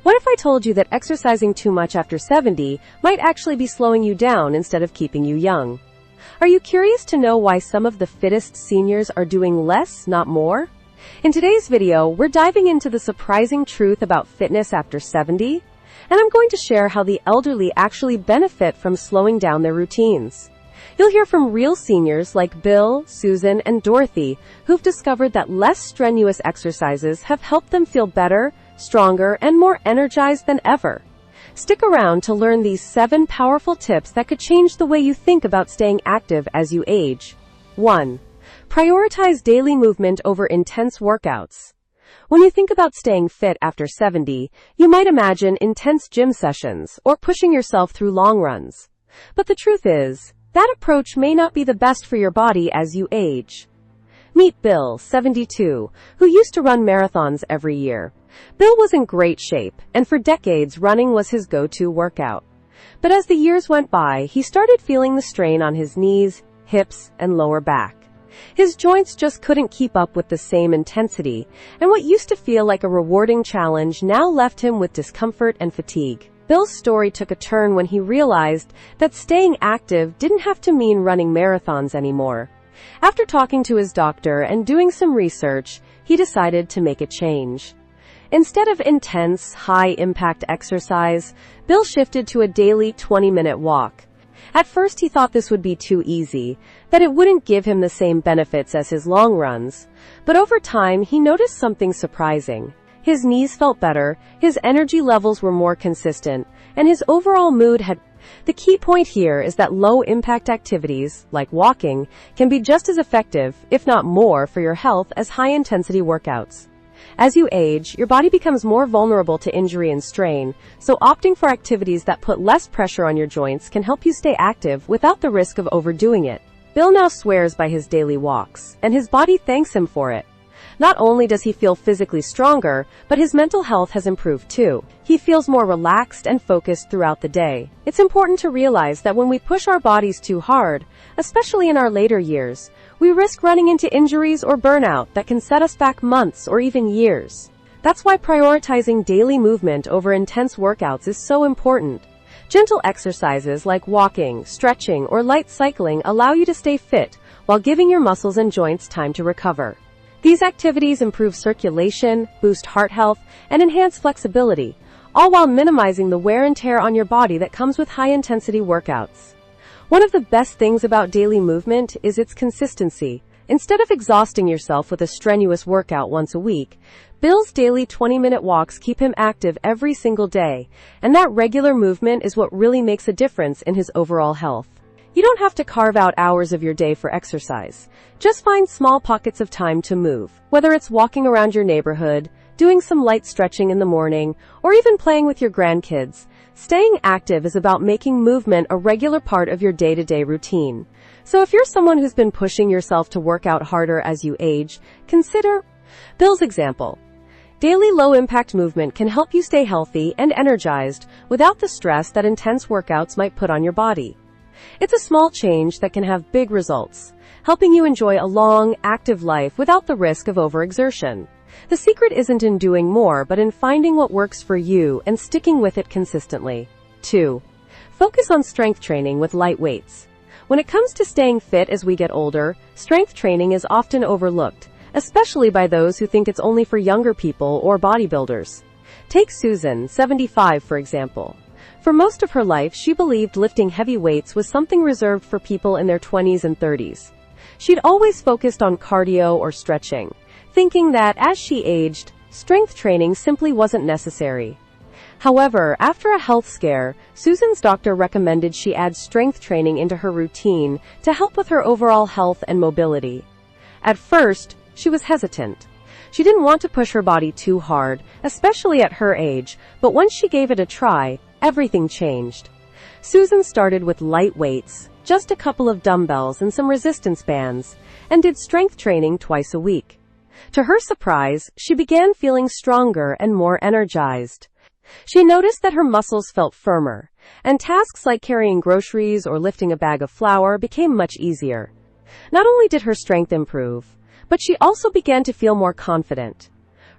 What if I told you that exercising too much after 70 might actually be slowing you down instead of keeping you young? Are you curious to know why some of the fittest seniors are doing less, not more? In today's video, we're diving into the surprising truth about fitness after 70, and I'm going to share how the elderly actually benefit from slowing down their routines. You'll hear from real seniors like Bill, Susan, and Dorothy, who've discovered that less strenuous exercises have helped them feel better, stronger, and more energized than ever. Stick around to learn these 7 powerful tips that could change the way you think about staying active as you age. 1. Prioritize daily movement over intense workouts. When you think about staying fit after 70, you might imagine intense gym sessions or pushing yourself through long runs. But the truth is, that approach may not be the best for your body as you age. Meet Bill, 72, who used to run marathons every year. Bill was in great shape, and for decades running was his go-to workout. But as the years went by, he started feeling the strain on his knees, hips, and lower back. His joints just couldn't keep up with the same intensity, and what used to feel like a rewarding challenge now left him with discomfort and fatigue. Bill's story took a turn when he realized that staying active didn't have to mean running marathons anymore. After talking to his doctor and doing some research, he decided to make a change. Instead of intense, high-impact exercise, Bill shifted to a daily 20-minute walk. At first he thought this would be too easy, that it wouldn't give him the same benefits as his long runs. But over time, he noticed something surprising. His knees felt better, his energy levels were more consistent, and his overall mood had... The key point here is that low-impact activities, like walking, can be just as effective, if not more, for your health as high-intensity workouts. As you age, your body becomes more vulnerable to injury and strain, so opting for activities that put less pressure on your joints can help you stay active without the risk of overdoing it. Bill now swears by his daily walks, and his body thanks him for it. Not only does he feel physically stronger, but his mental health has improved too. He feels more relaxed and focused throughout the day. It's important to realize that when we push our bodies too hard, especially in our later years, we risk running into injuries or burnout that can set us back months or even years. That's why prioritizing daily movement over intense workouts is so important. Gentle exercises like walking, stretching, or light cycling allow you to stay fit while giving your muscles and joints time to recover. These activities improve circulation, boost heart health, and enhance flexibility, all while minimizing the wear and tear on your body that comes with high-intensity workouts. One of the best things about daily movement is its consistency. Instead of exhausting yourself with a strenuous workout once a week, Bill's daily 20-minute walks keep him active every single day, and that regular movement is what really makes a difference in his overall health. You don't have to carve out hours of your day for exercise. Just find small pockets of time to move, whether it's walking around your neighborhood, doing some light stretching in the morning, or even playing with your grandkids. Staying active is about making movement a regular part of your day-to-day routine. So if you're someone who's been pushing yourself to work out harder as you age, consider Bill's example. Daily low-impact movement can help you stay healthy and energized without the stress that intense workouts might put on your body. It's a small change that can have big results, helping you enjoy a long, active life without the risk of overexertion. The secret isn't in doing more, but in finding what works for you and sticking with it consistently. 2. Focus on strength training with light weights. When it comes to staying fit as we get older, strength training is often overlooked, especially by those who think it's only for younger people or bodybuilders. Take Susan, 75, for example. For most of her life, she believed lifting heavy weights was something reserved for people in their 20s and 30s. She'd always focused on cardio or stretching, thinking that as she aged, strength training simply wasn't necessary. However, after a health scare, Susan's doctor recommended she add strength training into her routine to help with her overall health and mobility. At first, she was hesitant. She didn't want to push her body too hard, especially at her age, but once she gave it a try, everything changed. Susan started with light weights, just a couple of dumbbells and some resistance bands, and did strength training twice a week. To her surprise, she began feeling stronger and more energized. She noticed that her muscles felt firmer, and tasks like carrying groceries or lifting a bag of flour became much easier. Not only did her strength improve, but she also began to feel more confident.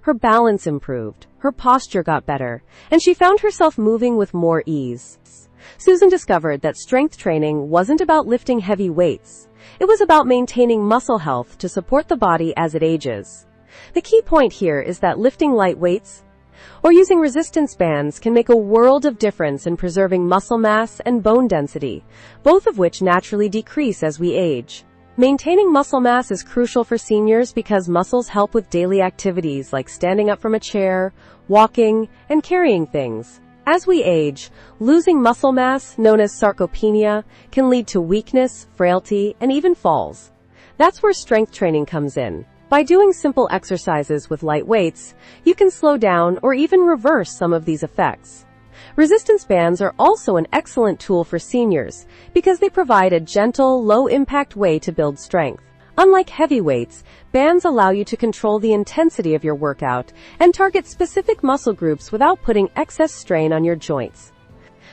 Her balance improved, her posture got better, and she found herself moving with more ease. Susan discovered that strength training wasn't about lifting heavy weights. It was about maintaining muscle health to support the body as it ages. The key point here is that lifting light weights or using resistance bands can make a world of difference in preserving muscle mass and bone density, both of which naturally decrease as we age. Maintaining muscle mass is crucial for seniors because muscles help with daily activities like standing up from a chair, walking, and carrying things. As we age, losing muscle mass, known as sarcopenia, can lead to weakness, frailty, and even falls. That's where strength training comes in. By doing simple exercises with light weights, you can slow down or even reverse some of these effects. Resistance bands are also an excellent tool for seniors because they provide a gentle, low-impact way to build strength. Unlike heavy weights, bands allow you to control the intensity of your workout and target specific muscle groups without putting excess strain on your joints.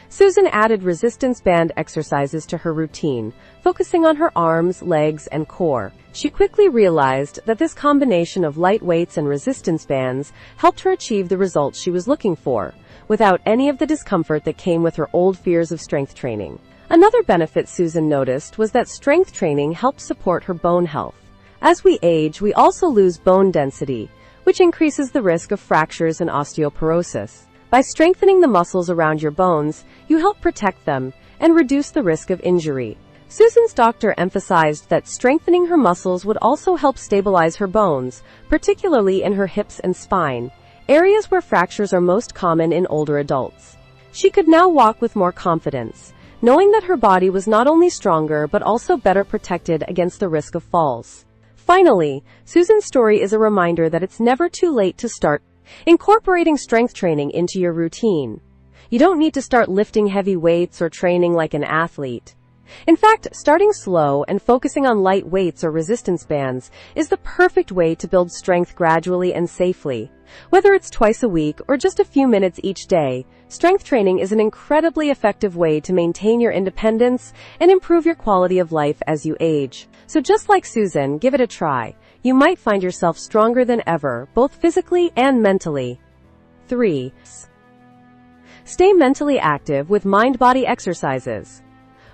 Susan added resistance band exercises to her routine, focusing on her arms, legs, and core. She quickly realized that this combination of light weights and resistance bands helped her achieve the results she was looking for, without any of the discomfort that came with her old fears of strength training. Another benefit Susan noticed was that strength training helped support her bone health. As we age, we also lose bone density, which increases the risk of fractures and osteoporosis. By strengthening the muscles around your bones, you help protect them and reduce the risk of injury. Susan's doctor emphasized that strengthening her muscles would also help stabilize her bones, particularly in her hips and spine, areas where fractures are most common in older adults. She could now walk with more confidence, knowing that her body was not only stronger but also better protected against the risk of falls. Finally, Susan's story is a reminder that it's never too late to start incorporating strength training into your routine. You don't need to start lifting heavy weights or training like an athlete. In fact, starting slow and focusing on light weights or resistance bands is the perfect way to build strength gradually and safely. Whether it's twice a week or just a few minutes each day, strength training is an incredibly effective way to maintain your independence and improve your quality of life as you age. So just like Susan, give it a try. You might find yourself stronger than ever, both physically and mentally. 3. Stay mentally active with mind-body exercises.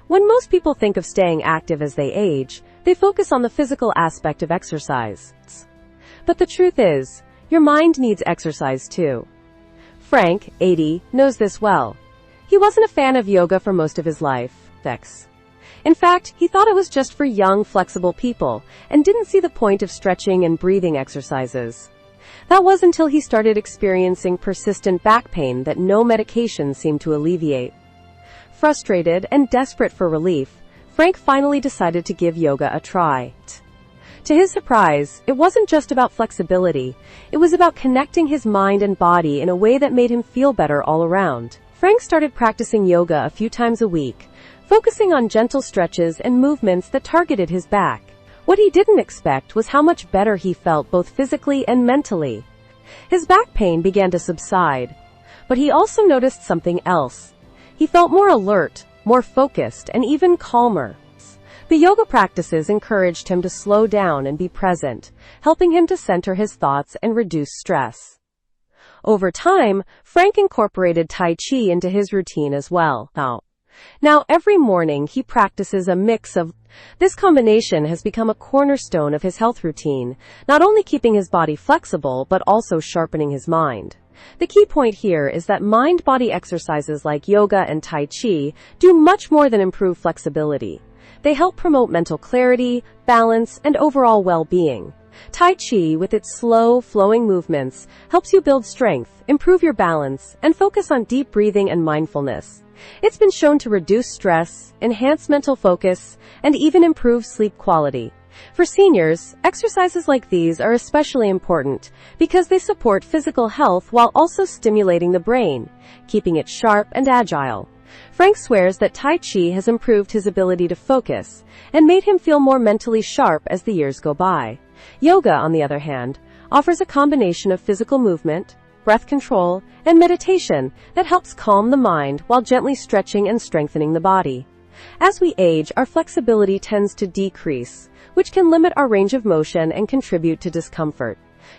When most people think of staying active as they age, they focus on the physical aspect of exercise. But the truth is, your mind needs exercise too. Frank, 80, knows this well. He wasn't a fan of yoga for most of his life. In fact, he thought it was just for young, flexible people, and didn't see the point of stretching and breathing exercises. That was until he started experiencing persistent back pain that no medication seemed to alleviate. Frustrated and desperate for relief, Frank finally decided to give yoga a try. To his surprise, it wasn't just about flexibility, it was about connecting his mind and body in a way that made him feel better all around. Frank started practicing yoga a few times a week, focusing on gentle stretches and movements that targeted his back. What he didn't expect was how much better he felt both physically and mentally. His back pain began to subside, but he also noticed something else. He felt more alert, more focused, and even calmer. The yoga practices encouraged him to slow down and be present, helping him to center his thoughts and reduce stress. Over time, Frank incorporated Tai Chi into his routine as well. Now every morning he practices a mix of. This combination has become a cornerstone of his health routine, not only keeping his body flexible, but also sharpening his mind. The key point here is that mind-body exercises like yoga and Tai Chi do much more than improve flexibility. They help promote mental clarity, balance, and overall well-being. Tai Chi, with its slow, flowing movements, helps you build strength, improve your balance, and focus on deep breathing and mindfulness. It's been shown to reduce stress, enhance mental focus, and even improve sleep quality. For seniors, exercises like these are especially important because they support physical health while also stimulating the brain, keeping it sharp and agile. Frank swears that Tai Chi has improved his ability to focus and made him feel more mentally sharp as the years go by. Yoga, on the other hand, offers a combination of physical movement, breath control, and meditation that helps calm the mind while gently stretching and strengthening the body. As we age, our flexibility tends to decrease, which can limit our range of motion and contribute to discomfort.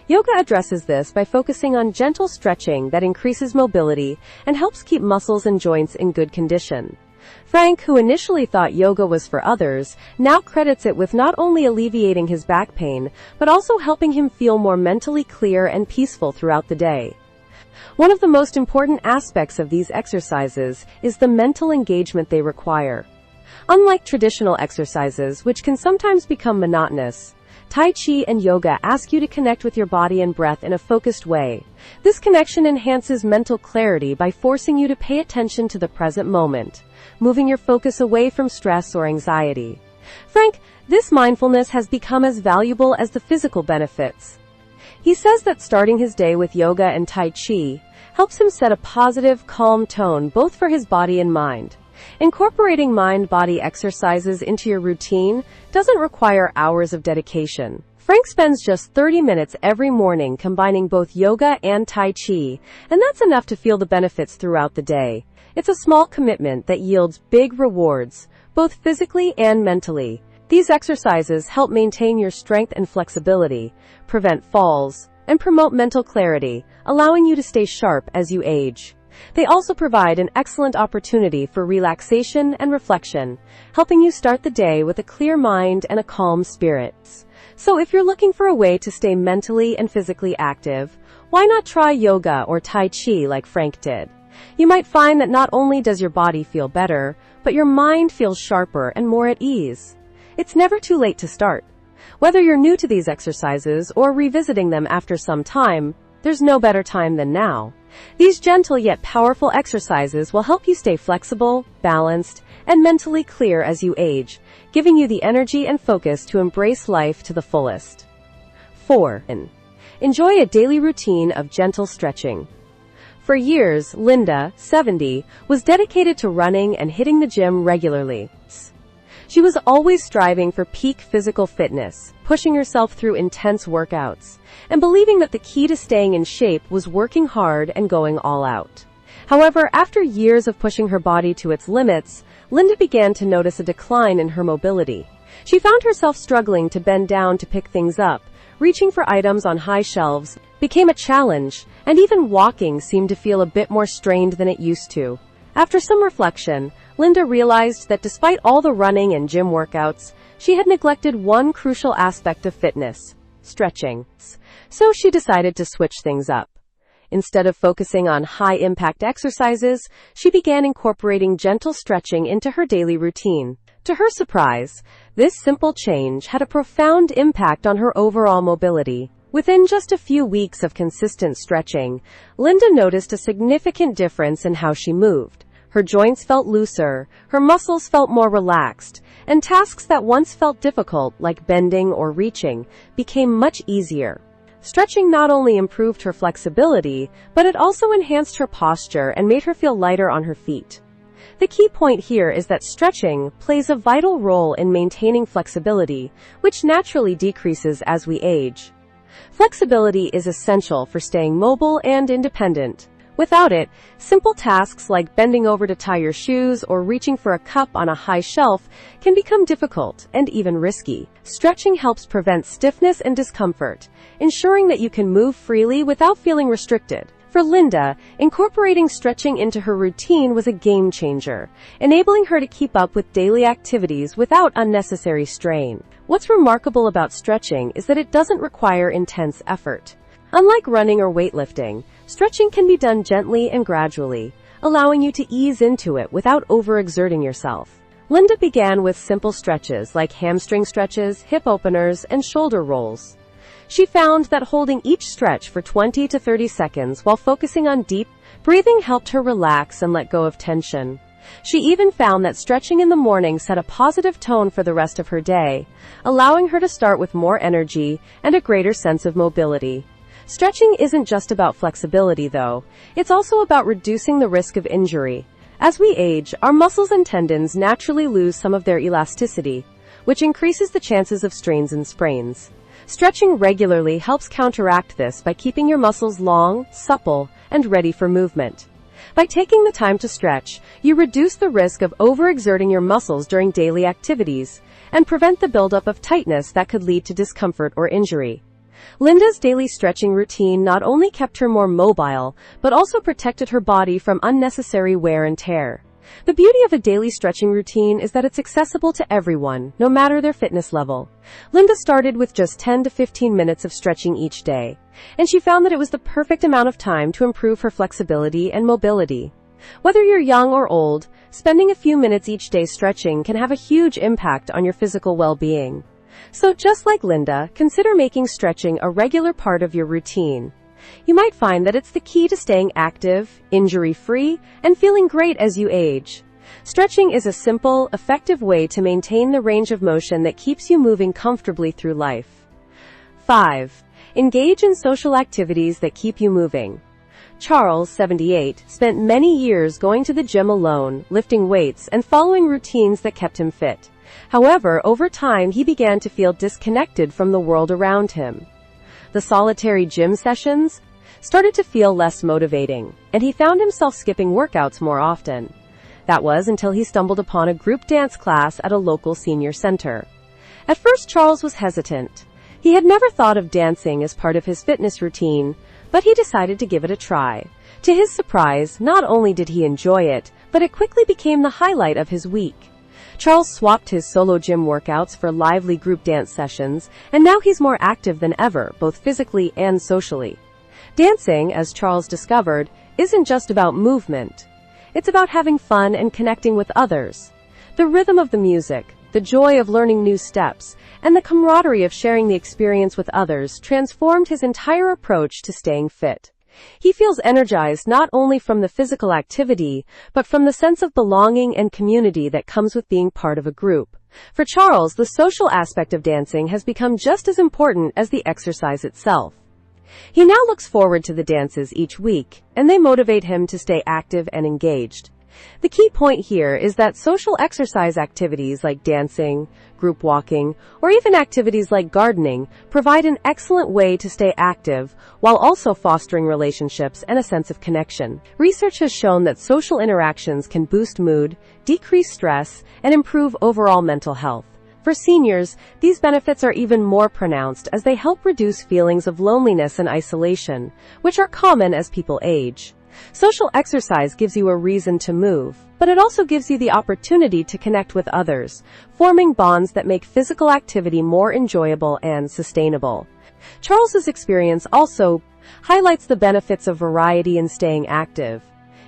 Yoga addresses this by focusing on gentle stretching that increases mobility and helps keep muscles and joints in good condition. Frank, who initially thought yoga was for others, now credits it with not only alleviating his back pain, but also helping him feel more mentally clear and peaceful throughout the day. One of the most important aspects of these exercises is the mental engagement they require. Unlike traditional exercises, which can sometimes become monotonous, Tai Chi and yoga ask you to connect with your body and breath in a focused way. This connection enhances mental clarity by forcing you to pay attention to the present moment, moving your focus away from stress or anxiety. Frank, this mindfulness has become as valuable as the physical benefits. He says that starting his day with yoga and Tai Chi helps him set a positive, calm tone both for his body and mind. Incorporating mind-body exercises into your routine doesn't require hours of dedication. Frank spends just 30 minutes every morning combining both yoga and Tai Chi, and that's enough to feel the benefits throughout the day. It's a small commitment that yields big rewards, both physically and mentally. These exercises help maintain your strength and flexibility, prevent falls, and promote mental clarity, allowing you to stay sharp as you age. They also provide an excellent opportunity for relaxation and reflection, helping you start the day with a clear mind and a calm spirit. So if you're looking for a way to stay mentally and physically active, why not try yoga or Tai Chi like Frank did? You might find that not only does your body feel better, but your mind feels sharper and more at ease. It's never too late to start. Whether you're new to these exercises or revisiting them after some time, there's no better time than now. These gentle yet powerful exercises will help you stay flexible, balanced, and mentally clear as you age, giving you the energy and focus to embrace life to the fullest. 4. Enjoy a daily routine of gentle stretching. For years, Linda, 70, was dedicated to running and hitting the gym regularly. She was always striving for peak physical fitness, pushing herself through intense workouts, and believing that the key to staying in shape was working hard and going all out. However, after years of pushing her body to its limits, Linda began to notice a decline in her mobility. She found herself struggling to bend down to pick things up, reaching for items on high shelves became a challenge, and even walking seemed to feel a bit more strained than it used to. After some reflection, Linda realized that despite all the running and gym workouts, she had neglected one crucial aspect of fitness: stretching. So she decided to switch things up. Instead of focusing on high-impact exercises, she began incorporating gentle stretching into her daily routine. To her surprise, this simple change had a profound impact on her overall mobility. Within just a few weeks of consistent stretching, Linda noticed a significant difference in how she moved. Her joints felt looser, her muscles felt more relaxed, and tasks that once felt difficult, like bending or reaching, became much easier. Stretching not only improved her flexibility, but it also enhanced her posture and made her feel lighter on her feet. The key point here is that stretching plays a vital role in maintaining flexibility, which naturally decreases as we age. Flexibility is essential for staying mobile and independent. Without it, simple tasks like bending over to tie your shoes or reaching for a cup on a high shelf can become difficult and even risky. Stretching helps prevent stiffness and discomfort, ensuring that you can move freely without feeling restricted. For Linda, incorporating stretching into her routine was a game changer, enabling her to keep up with daily activities without unnecessary strain. What's remarkable about stretching is that it doesn't require intense effort. Unlike running or weightlifting, stretching can be done gently and gradually, allowing you to ease into it without overexerting yourself. Linda began with simple stretches like hamstring stretches, hip openers, and shoulder rolls. She found that holding each stretch for 20 to 30 seconds while focusing on deep breathing helped her relax and let go of tension. She even found that stretching in the morning set a positive tone for the rest of her day, allowing her to start with more energy and a greater sense of mobility. Stretching isn't just about flexibility, though. It's also about reducing the risk of injury. As we age, our muscles and tendons naturally lose some of their elasticity, which increases the chances of strains and sprains. Stretching regularly helps counteract this by keeping your muscles long, supple, and ready for movement. By taking the time to stretch, you reduce the risk of overexerting your muscles during daily activities and prevent the buildup of tightness that could lead to discomfort or injury. Linda's daily stretching routine not only kept her more mobile, but also protected her body from unnecessary wear and tear. The beauty of a daily stretching routine is that it's accessible to everyone, no matter their fitness level. Linda started with just 10 to 15 minutes of stretching each day, and she found that it was the perfect amount of time to improve her flexibility and mobility. Whether you're young or old, spending a few minutes each day stretching can have a huge impact on your physical well-being. So just like Linda, consider making stretching a regular part of your routine. You might find that it's the key to staying active, injury-free, and feeling great as you age. Stretching is a simple, effective way to maintain the range of motion that keeps you moving comfortably through life. 5. Engage in social activities that keep you moving. Charles, 78, spent many years going to the gym alone, lifting weights, and following routines that kept him fit. However, over time he began to feel disconnected from the world around him. The solitary gym sessions started to feel less motivating, and he found himself skipping workouts more often. That was until he stumbled upon a group dance class at a local senior center. At first, Charles was hesitant. He had never thought of dancing as part of his fitness routine, but he decided to give it a try. To his surprise, not only did he enjoy it, but it quickly became the highlight of his week. Charles swapped his solo gym workouts for lively group dance sessions, and now he's more active than ever, both physically and socially. Dancing, as Charles discovered, isn't just about movement. It's about having fun and connecting with others. The rhythm of the music, the joy of learning new steps, and the camaraderie of sharing the experience with others transformed his entire approach to staying fit. He feels energized not only from the physical activity, but from the sense of belonging and community that comes with being part of a group. For Charles, the social aspect of dancing has become just as important as the exercise itself. He now looks forward to the dances each week, and they motivate him to stay active and engaged. The key point here is that social exercise activities like dancing, group walking, or even activities like gardening provide an excellent way to stay active while also fostering relationships and a sense of connection. Research has shown that social interactions can boost mood, decrease stress, and improve overall mental health. For seniors, these benefits are even more pronounced as they help reduce feelings of loneliness and isolation, which are common as people age. Social exercise gives you a reason to move, but it also gives you the opportunity to connect with others, forming bonds that make physical activity more enjoyable and sustainable. Charles's experience also highlights the benefits of variety in staying active.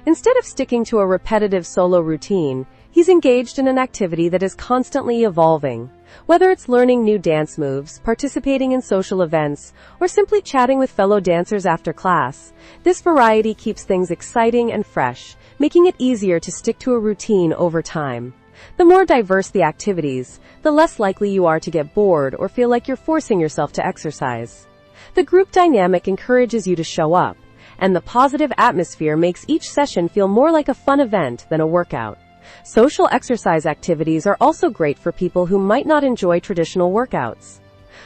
Instead of sticking to a repetitive solo routine, he's engaged in an activity that is constantly evolving. Whether it's learning new dance moves, participating in social events, or simply chatting with fellow dancers after class, this variety keeps things exciting and fresh, making it easier to stick to a routine over time. The more diverse the activities, the less likely you are to get bored or feel like you're forcing yourself to exercise. The group dynamic encourages you to show up, and the positive atmosphere makes each session feel more like a fun event than a workout. Social exercise activities are also great for people who might not enjoy traditional workouts.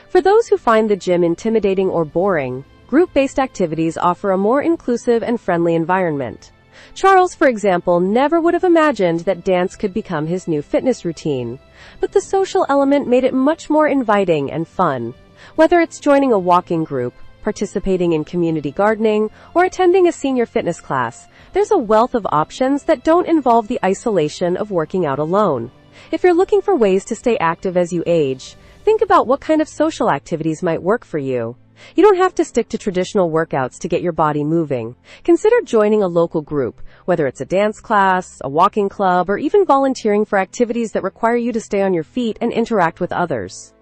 For those who find the gym intimidating or boring, group-based activities offer a more inclusive and friendly environment. Charles, for example, never would have imagined that dance could become his new fitness routine, but the social element made it much more inviting and fun. Whether it's joining a walking group, participating in community gardening, or attending a senior fitness class, there's a wealth of options that don't involve the isolation of working out alone. If you're looking for ways to stay active as you age, think about what kind of social activities might work for you. You don't have to stick to traditional workouts to get your body moving. Consider joining a local group, whether it's a dance class, a walking club, or even volunteering for activities that require you to stay on your feet and interact with others.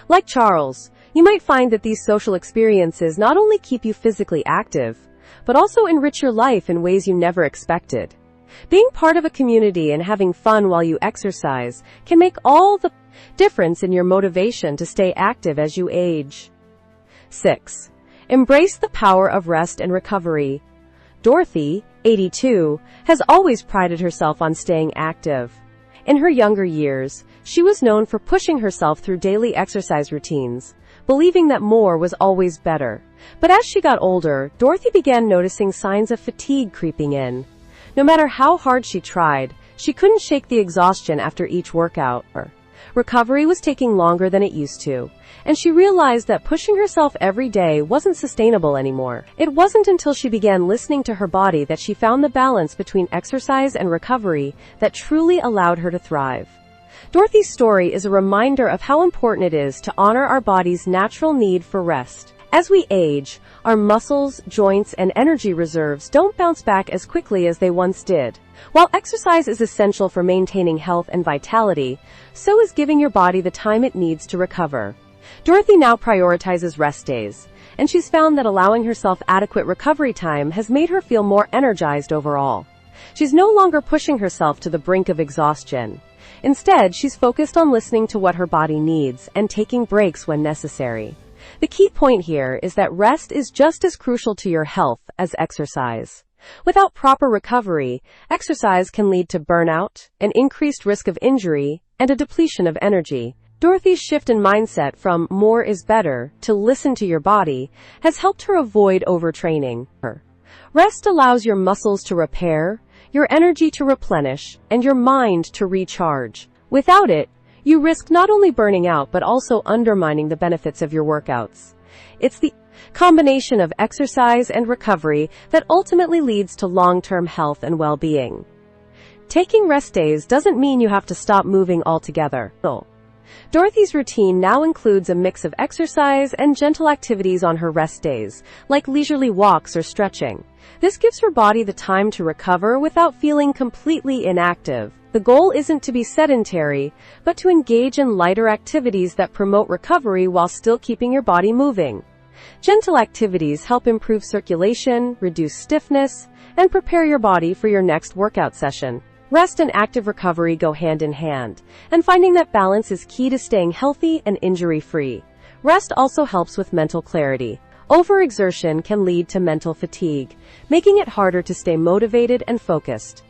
Like Charles, you might find that these social experiences not only keep you physically active, but also enrich your life in ways you never expected. Being part of a community and having fun while you exercise can make all the difference in your motivation to stay active as you age. 6. Embrace the power of rest and recovery. Dorothy, 82, has always prided herself on staying active. In her younger years, she was known for pushing herself through daily exercise routines, believing that more was always better. But as she got older, Dorothy began noticing signs of fatigue creeping in. No matter how hard she tried, she couldn't shake the exhaustion after each workout. Recovery was taking longer than it used to, and she realized that pushing herself every day wasn't sustainable anymore. It wasn't until she began listening to her body that she found the balance between exercise and recovery that truly allowed her to thrive. Dorothy's story is a reminder of how important it is to honor our body's natural need for rest. As we age, our muscles, joints, and energy reserves don't bounce back as quickly as they once did. While exercise is essential for maintaining health and vitality, so is giving your body the time it needs to recover. Dorothy now prioritizes rest days, and she's found that allowing herself adequate recovery time has made her feel more energized overall. She's no longer pushing herself to the brink of exhaustion. Instead, she's focused on listening to what her body needs and taking breaks when necessary. The key point here is that rest is just as crucial to your health as exercise. Without proper recovery, exercise can lead to burnout, an increased risk of injury, and a depletion of energy. Dorothy's shift in mindset from more is better to listen to your body has helped her avoid overtraining. Rest allows your muscles to repair, your energy to replenish, and your mind to recharge. Without it, you risk not only burning out but also undermining the benefits of your workouts. It's the combination of exercise and recovery that ultimately leads to long-term health and well-being. Taking rest days doesn't mean you have to stop moving altogether. Dorothy's routine now includes a mix of exercise and gentle activities on her rest days, like leisurely walks or stretching. This gives her body the time to recover without feeling completely inactive. The goal isn't to be sedentary, but to engage in lighter activities that promote recovery while still keeping your body moving. Gentle activities help improve circulation, reduce stiffness, and prepare your body for your next workout session. Rest and active recovery go hand in hand, and finding that balance is key to staying healthy and injury-free. Rest also helps with mental clarity. Overexertion can lead to mental fatigue, making it harder to stay motivated and focused.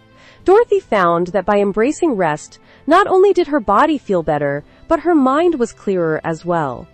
Dorothy found that by embracing rest, not only did her body feel better, but her mind was clearer as well.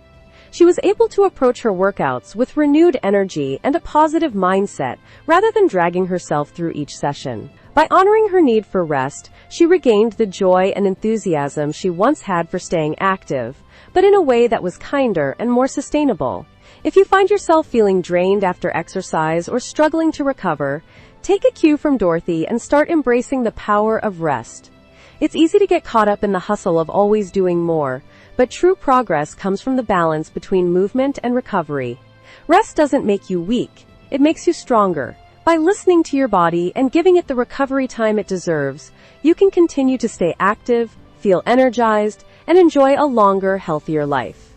She was able to approach her workouts with renewed energy and a positive mindset rather than dragging herself through each session. By honoring her need for rest, she regained the joy and enthusiasm she once had for staying active, but in a way that was kinder and more sustainable. If you find yourself feeling drained after exercise or struggling to recover, take a cue from Dorothy and start embracing the power of rest. It's easy to get caught up in the hustle of always doing more, but true progress comes from the balance between movement and recovery. Rest doesn't make you weak, it makes you stronger. By listening to your body and giving it the recovery time it deserves, you can continue to stay active, feel energized, and enjoy a longer, healthier life.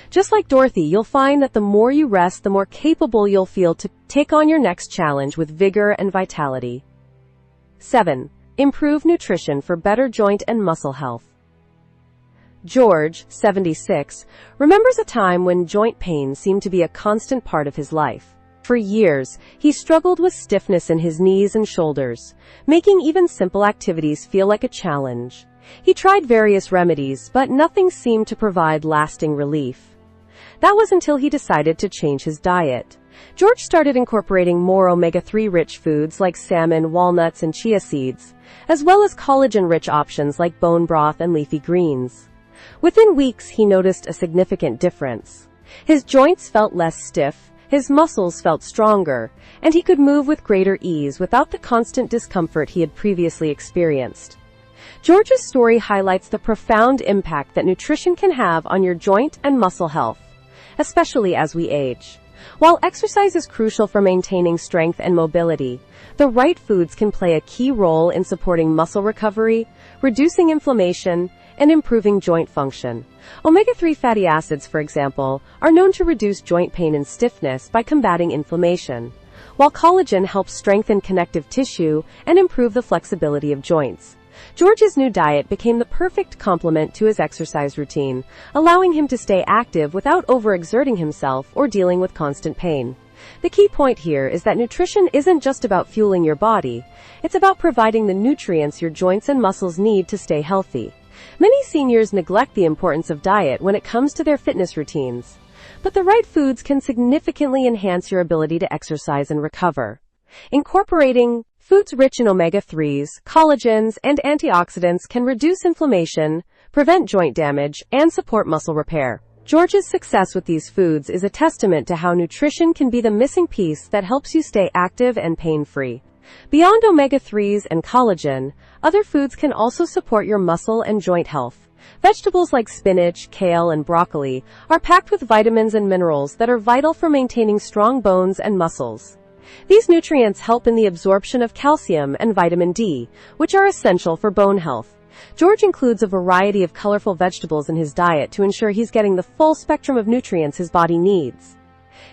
Just like Dorothy, you'll find that the more you rest, the more capable you'll feel to take on your next challenge with vigor and vitality. 7. Improve nutrition for better joint and muscle health. George, 76, remembers a time when joint pain seemed to be a constant part of his life. For years, he struggled with stiffness in his knees and shoulders, making even simple activities feel like a challenge. He tried various remedies, but nothing seemed to provide lasting relief. That was until he decided to change his diet. George started incorporating more omega-3 rich foods like salmon, walnuts, and chia seeds, as well as collagen-rich options like bone broth and leafy greens. Within weeks, he noticed a significant difference. His joints felt less stiff, his muscles felt stronger, and he could move with greater ease without the constant discomfort he had previously experienced. George's story highlights the profound impact that nutrition can have on your joint and muscle health, especially as we age. While exercise is crucial for maintaining strength and mobility, the right foods can play a key role in supporting muscle recovery, reducing inflammation, and improving joint function. Omega-3 fatty acids, for example, are known to reduce joint pain and stiffness by combating inflammation, while collagen helps strengthen connective tissue and improve the flexibility of joints. George's new diet became the perfect complement to his exercise routine, allowing him to stay active without overexerting himself or dealing with constant pain. The key point here is that nutrition isn't just about fueling your body, it's about providing the nutrients your joints and muscles need to stay healthy. Many seniors neglect the importance of diet when it comes to their fitness routines, but the right foods can significantly enhance your ability to exercise and recover. Incorporating foods rich in omega-3s, collagens, and antioxidants can reduce inflammation, prevent joint damage, and support muscle repair. George's success with these foods is a testament to how nutrition can be the missing piece that helps you stay active and pain-free. Beyond omega-3s and collagen, other foods can also support your muscle and joint health. Vegetables like spinach, kale, and broccoli are packed with vitamins and minerals that are vital for maintaining strong bones and muscles. These nutrients help in the absorption of calcium and vitamin D, which are essential for bone health. George includes a variety of colorful vegetables in his diet to ensure he's getting the full spectrum of nutrients his body needs.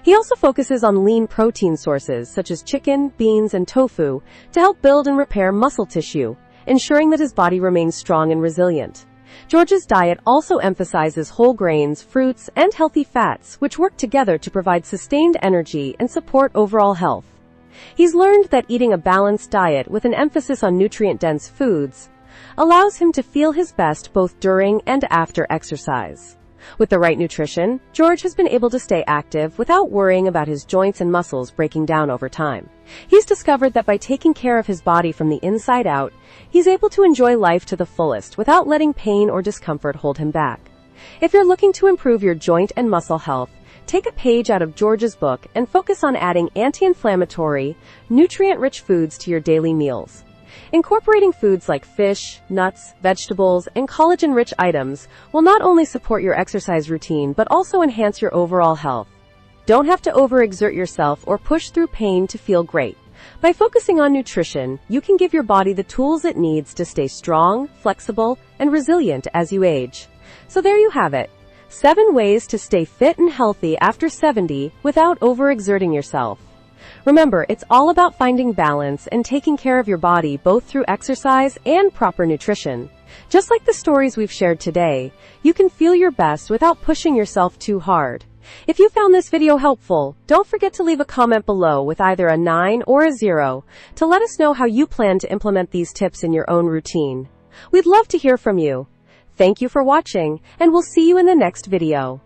He also focuses on lean protein sources such as chicken, beans, and tofu to help build and repair muscle tissue, ensuring that his body remains strong and resilient. George's diet also emphasizes whole grains, fruits, and healthy fats, which work together to provide sustained energy and support overall health. He's learned that eating a balanced diet with an emphasis on nutrient-dense foods allows him to feel his best both during and after exercise. With the right nutrition, George has been able to stay active without worrying about his joints and muscles breaking down over time. He's discovered that by taking care of his body from the inside out, he's able to enjoy life to the fullest without letting pain or discomfort hold him back. If you're looking to improve your joint and muscle health, take a page out of George's book and focus on adding anti-inflammatory, nutrient-rich foods to your daily meals. Incorporating foods like fish, nuts, vegetables, and collagen-rich items will not only support your exercise routine but also enhance your overall health. Don't have to overexert yourself or push through pain to feel great. By focusing on nutrition, you can give your body the tools it needs to stay strong, flexible, and resilient as you age. So there you have it. 7 ways to stay fit and healthy after 70 without overexerting yourself. Remember, it's all about finding balance and taking care of your body both through exercise and proper nutrition. Just like the stories we've shared today, you can feel your best without pushing yourself too hard. If you found this video helpful, don't forget to leave a comment below with either a 9 or a 0 to let us know how you plan to implement these tips in your own routine. We'd love to hear from you. Thank you for watching, and we'll see you in the next video.